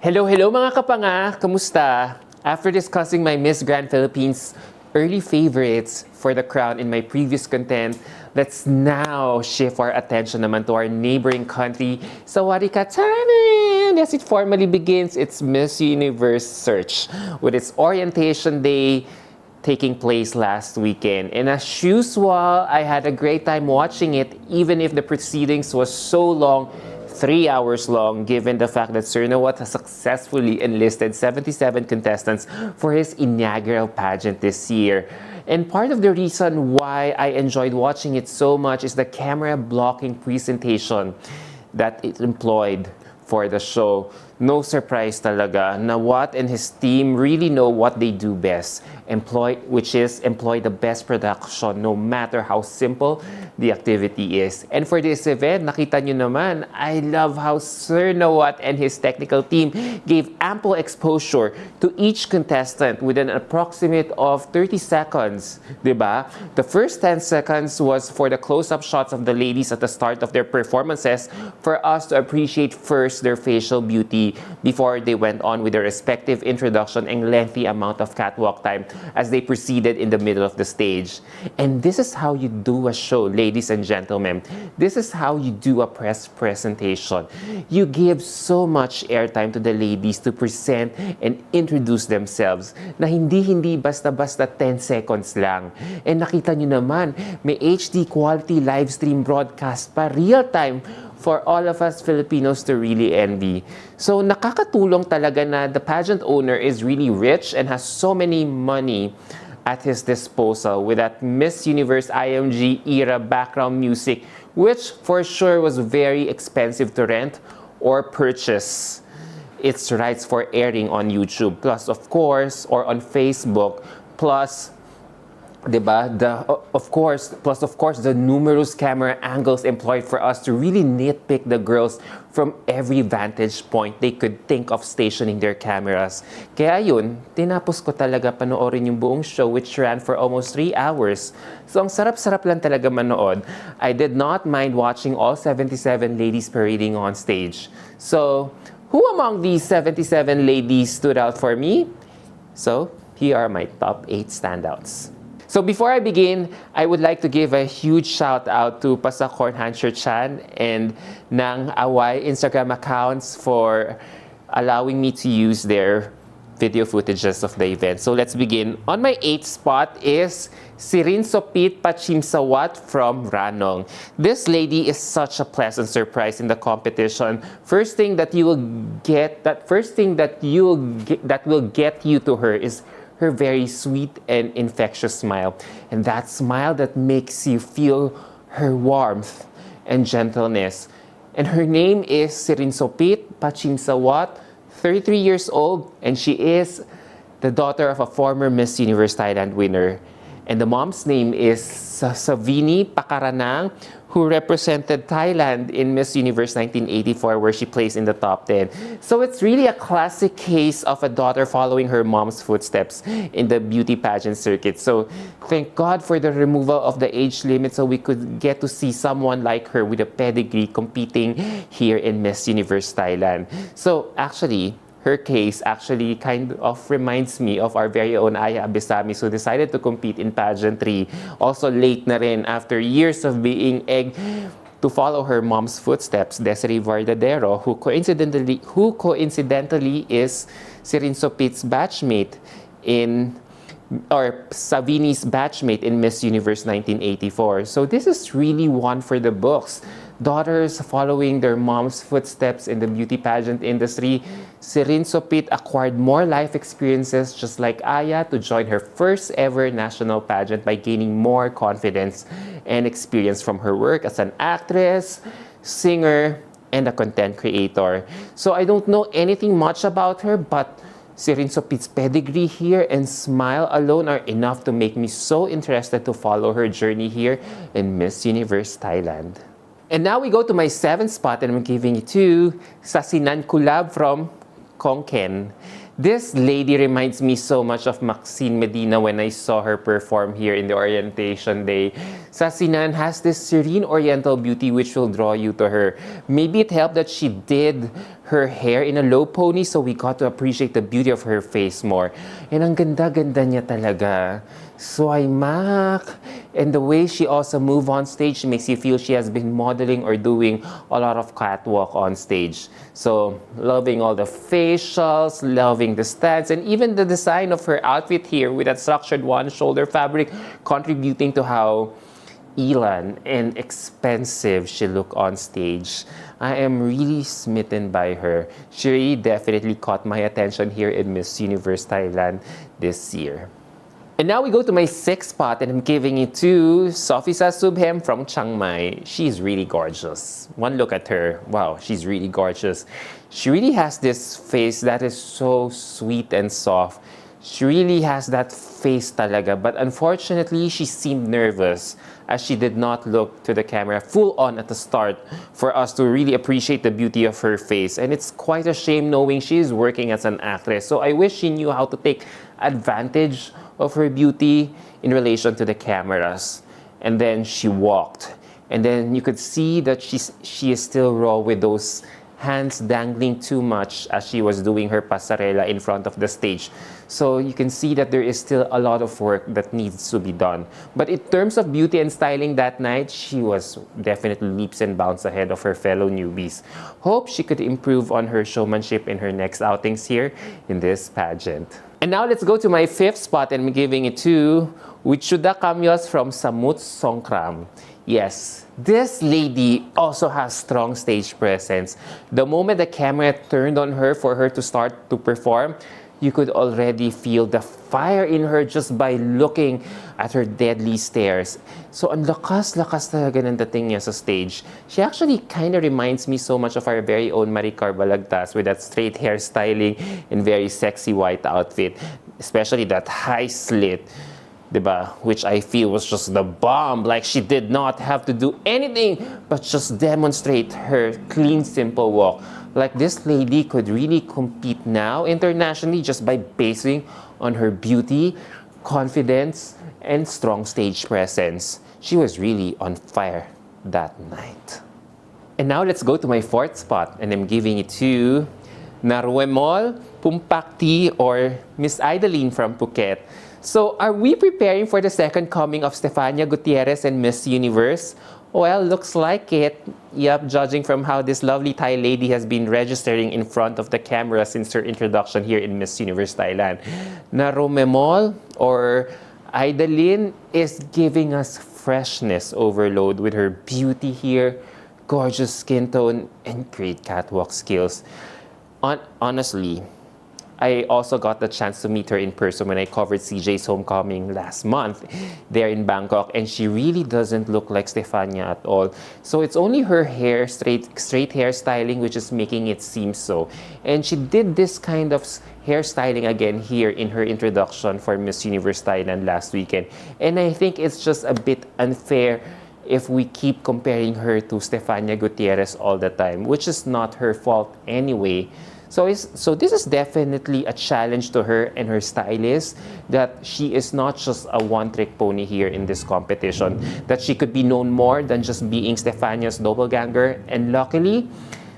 Hello mga kapanga! Kamusta? After discussing my Miss Grand Philippines early favorites for the crown in my previous content, let's now shift our attention naman to our neighboring country, Sawadee-ka Thailand! As it formally begins its Miss Universe search with its orientation day taking place last weekend. And as usual, I had a great time watching it even if the proceedings was so long, 3 hours long, given the fact that Sir Nawat has successfully enlisted 77 contestants for his inaugural pageant this year. And part of the reason why I enjoyed watching it so much is the camera blocking presentation that it employed for the show. No surprise talaga. Nawat and his team really know what they do best, which is employ the best production no matter how simple the activity is. And for this event, nakita nyo naman, I love how Sir Nawat and his technical team gave ample exposure to each contestant with an approximate of 30 seconds, diba? The first 10 seconds was for the close-up shots of the ladies at the start of their performances for us to appreciate first their facial beauty before they went on with their respective introduction and lengthy amount of catwalk time as they proceeded in the middle of the stage. And this is how you do a show, ladies and gentlemen. This is how you do a press presentation. You give so much airtime to the ladies to present and introduce themselves na hindi basta-basta 10 seconds lang. And nakita nyo naman, may HD quality live stream broadcast pa real time for all of us Filipinos to really envy. So nakakatulong talaga na the pageant owner is really rich and has so many money at his disposal with that Miss Universe IMG era background music, which for sure was very expensive to rent or purchase its rights for airing on YouTube, plus of course, or on Facebook, plus diba? Of course, the numerous camera angles employed for us to really nitpick the girls from every vantage point they could think of stationing their cameras. Kaya yun, tinapos ko talaga panoorin yung buong show, which ran for almost 3 hours. So ang sarap-sarap lang talaga manood. I did not mind watching all 77 ladies parading on stage. So, who among these 77 ladies stood out for me? So, here are my top 8 standouts. So before I begin, I would like to give a huge shout out to Pasakor Hancher Chan and ng Away Instagram accounts for allowing me to use their video footages of the event. So let's begin. On my 8th spot is Serin Sopit Pachimsawat from Ranong. This lady is such a pleasant surprise in the competition. First thing that will get you to her is her very sweet and infectious smile. And that smile that makes you feel her warmth and gentleness. And her name is Serin Sopit Pachimsawat, 33 years old, and she is the daughter of a former Miss Universe Thailand winner. And the mom's name is Savini Pakaranang, who represented Thailand in Miss Universe 1984, where she placed in the top 10. So it's really a classic case of a daughter following her mom's footsteps in the beauty pageant circuit. So thank God for the removal of the age limit so we could get to see someone like her with a pedigree competing here in Miss Universe Thailand. So actually, her case actually kind of reminds me of our very own Aya Abisamis, who decided to compete in pageantry. Also late na rin after years of being egged to follow her mom's footsteps. Desiree Verdadero, who coincidentally is Serin Sopit's batchmate Savini's batchmate in Miss Universe 1984. So this is really one for the books. Daughters following their mom's footsteps in the beauty pageant industry. Serin Sopit acquired more life experiences just like Aya to join her first ever national pageant by gaining more confidence and experience from her work as an actress, singer, and a content creator. So I don't know anything much about her, but Serin Sopit's pedigree here and smile alone are enough to make me so interested to follow her journey here in Miss Universe Thailand. And now we go to my 7th spot, and I'm giving it to Sassan Kulab from Kongken. This lady reminds me so much of Maxine Medina when I saw her perform here in the orientation day. Sasinan has this serene oriental beauty which will draw you to her. Maybe it helped that she did her hair in a low pony, so we got to appreciate the beauty of her face more. And ang ganda-ganda niya talaga. Sway Mac. And the way she also moves on stage makes you feel she has been modeling or doing a lot of catwalk on stage. So, loving all the facials, loving the stance, and even the design of her outfit here with that structured one-shoulder fabric contributing to how elan and expensive she look on stage. I am really smitten by her. She really definitely caught my attention here in Miss Universe Thailand this year. And now we go to my sixth spot, and I'm giving it to Sophie Sasubm from Chiang Mai. She's really gorgeous. One look at her, wow, she's really gorgeous. She really has this face that is so sweet and soft. She really has that face talaga, but unfortunately, she seemed nervous as she did not look to the camera full on at the start for us to really appreciate the beauty of her face. And it's quite a shame knowing she is working as an actress. So I wish she knew how to take advantage of her beauty in relation to the cameras. And then she walked. And then you could see that she is still raw with those hands dangling too much as she was doing her pasarela in front of the stage. So you can see that there is still a lot of work that needs to be done. But in terms of beauty and styling that night, she was definitely leaps and bounds ahead of her fellow newbies. Hope she could improve on her showmanship in her next outings here in this pageant. And now let's go to my fifth spot, and I'm giving it to Wichuda Kamyos from Samut Sram. Yes, this lady also has strong stage presence. The moment the camera turned on her for her to start to perform, you could already feel the fire in her just by looking at her deadly stares. So, ang lakas-lakas talaga ng dating niya sa stage. She actually kind of reminds me so much of our very own Maricar Balagtas with that straight hairstyling and very sexy white outfit, especially that high slit. Diba? Which I feel was just the bomb. Like she did not have to do anything but just demonstrate her clean, simple walk. Like this lady could really compete now internationally just by basing on her beauty, confidence, and strong stage presence. She was really on fire that night. And now let's go to my fourth spot, and I'm giving it to Naru Pakti or Miss Idaline from Phuket. So, are we preparing for the second coming of Stefania Gutierrez and Miss Universe? Well, looks like it. Yep, judging from how this lovely Thai lady has been registering in front of the camera since her introduction here in Miss Universe Thailand. Narumemol or Idaline is giving us freshness overload with her beauty here, gorgeous skin tone, and great catwalk skills. Honestly, I also got the chance to meet her in person when I covered CJ's homecoming last month there in Bangkok, and she really doesn't look like Stefania at all. So it's only her hair, straight hairstyling, which is making it seem so. And she did this kind of hairstyling again here in her introduction for Miss Universe Thailand last weekend. And I think it's just a bit unfair if we keep comparing her to Stefania Gutierrez all the time, which is not her fault anyway. So this is definitely a challenge to her and her stylist, that she is not just a one-trick pony here in this competition, that she could be known more than just being Stefania's doppelganger. And luckily,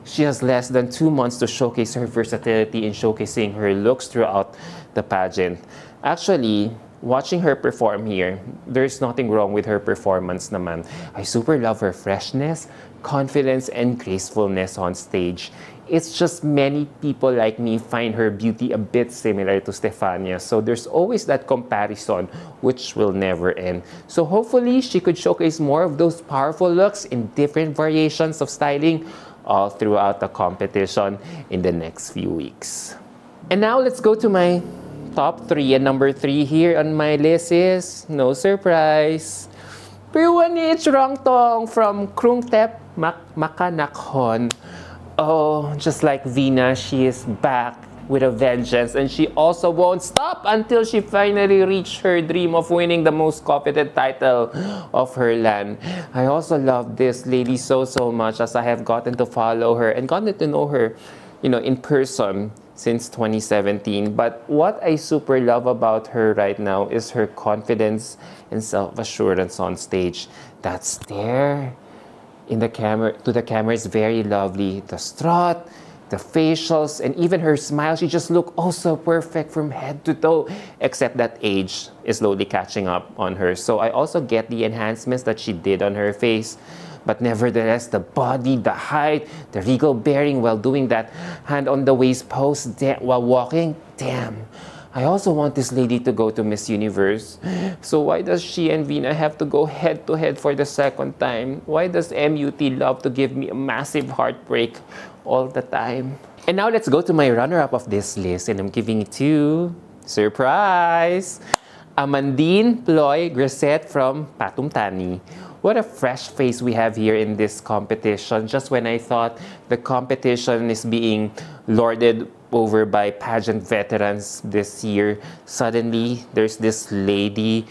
she has less than 2 months to showcase her versatility in showcasing her looks throughout the pageant. Actually, watching her perform here, there's nothing wrong with her performance naman. I super love her freshness, confidence, and gracefulness on stage. It's just many people like me find her beauty a bit similar to Stefania. So there's always that comparison, which will never end. So hopefully she could showcase more of those powerful looks in different variations of styling all throughout the competition in the next few weeks. And now let's go to my top 3. And number 3 here on my list is, no surprise, Piwanich Rongtong from Kungp Makan. Oh, just like Vina, she is back with a vengeance, and she also won't stop until she finally reached her dream of winning the most coveted title of her land. I also love this lady so much, as I have gotten to follow her and gotten to know her, in person since 2017. But what I super love about her right now is her confidence and self-assurance on stage. That stare in the camera to the camera is very lovely. The strut, the facials, and even her smile, she just looked oh so perfect from head to toe, except that age is slowly catching up on her. So I also get the enhancements that she did on her face. But nevertheless, the body, the height, the regal bearing while doing that hand on the waist pose while walking, damn. I also want this lady to go to Miss Universe. So why does she and Vina have to go head to head for the second time? Why does MUT love to give me a massive heartbreak all the time? And now let's go to my runner-up of this list, and I'm giving it to surprise! Amandin, Ploy, Graette from Patum Tani. What a fresh face we have here in this competition. Just when I thought the competition is being lorded over by pageant veterans this year, suddenly there's this lady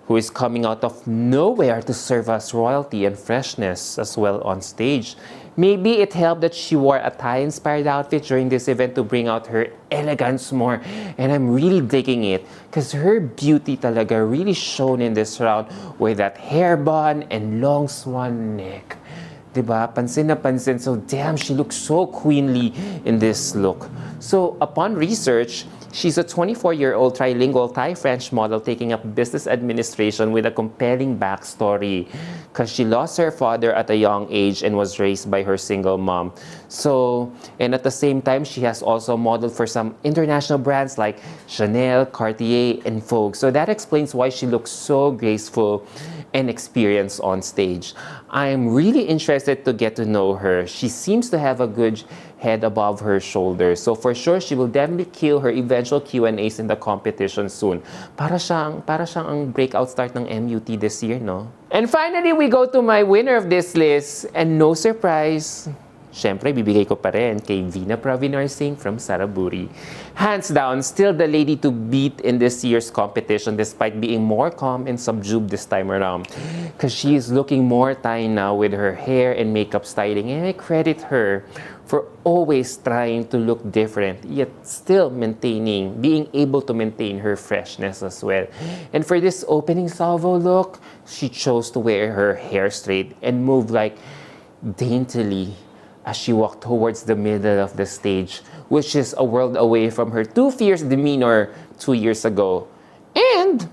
who is coming out of nowhere to serve us royalty and freshness as well on stage. Maybe it helped that she wore a Thai-inspired outfit during this event to bring out her elegance more. And I'm really digging it because her beauty talaga really shone in this round with that hair bun and long swan neck. Diba? Pansin na pansin. So damn, she looks so queenly in this look. So upon research, she's a 24-year-old trilingual Thai-French model taking up business administration with a compelling backstory because she lost her father at a young age and was raised by her single mom. So, and at the same time, she has also modeled for some international brands like Chanel, Cartier, and Vogue. So that explains why she looks so graceful and experienced on stage. I am really interested to get to know her. She seems to have a good head above her shoulders. So for sure, she will definitely kill her eventual Q&As in the competition soon. Para siyang ang breakout start ng MUT this year, no? And finally, we go to my winner of this list. And no surprise, syempre, bibigay ko pa rin kay Vina Provinar Singh from Saraburi. Hands down, still the lady to beat in this year's competition despite being more calm and subdued this time around. Because she is looking more Thai now with her hair and makeup styling. And I credit her for always trying to look different, yet still being able to maintain her freshness as well. And for this opening salvo look, she chose to wear her hair straight and move like daintily as she walked towards the middle of the stage, which is a world away from her too fierce demeanor 2 years ago. And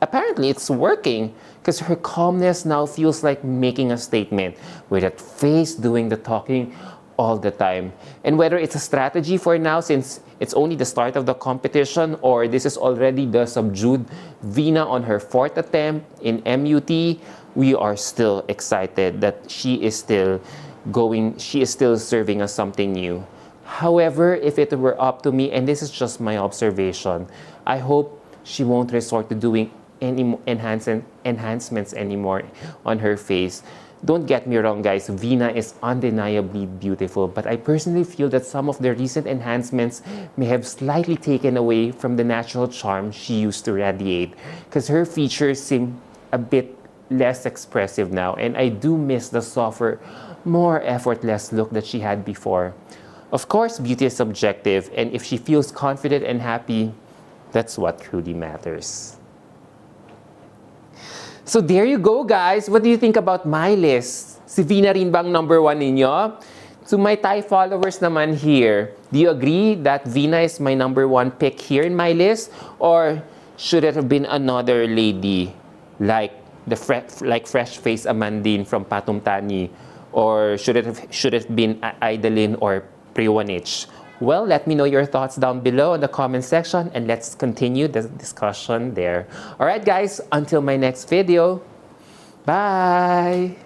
apparently it's working because her calmness now feels like making a statement with that face doing the talking all the time. And whether it's a strategy for now since it's only the start of the competition or this is already the subdued Vina on her 4th attempt in MUT, we are still excited that she is still serving us something new. However, if it were up to me, and this is just my observation, I hope she won't resort to doing any enhancements anymore on her face. Don't get me wrong, guys, Vina is undeniably beautiful, but I personally feel that some of the recent enhancements may have slightly taken away from the natural charm she used to radiate, because her features seem a bit less expressive now, and I do miss the softer, more effortless look that she had before. Of course, beauty is subjective, and if she feels confident and happy, that's what truly matters. So there you go, guys. What do you think about my list? Si Vina rin bang number 1 ninyo? To my Thai followers naman here, do you agree that Vina is my number 1 pick here in my list? Or should it have been another lady like fresh face Amandin from Patum Tani? Or should it have been Idolin or Priwanich? Well, let me know your thoughts down below in the comment section and let's continue the discussion there. Alright guys, until my next video. Bye!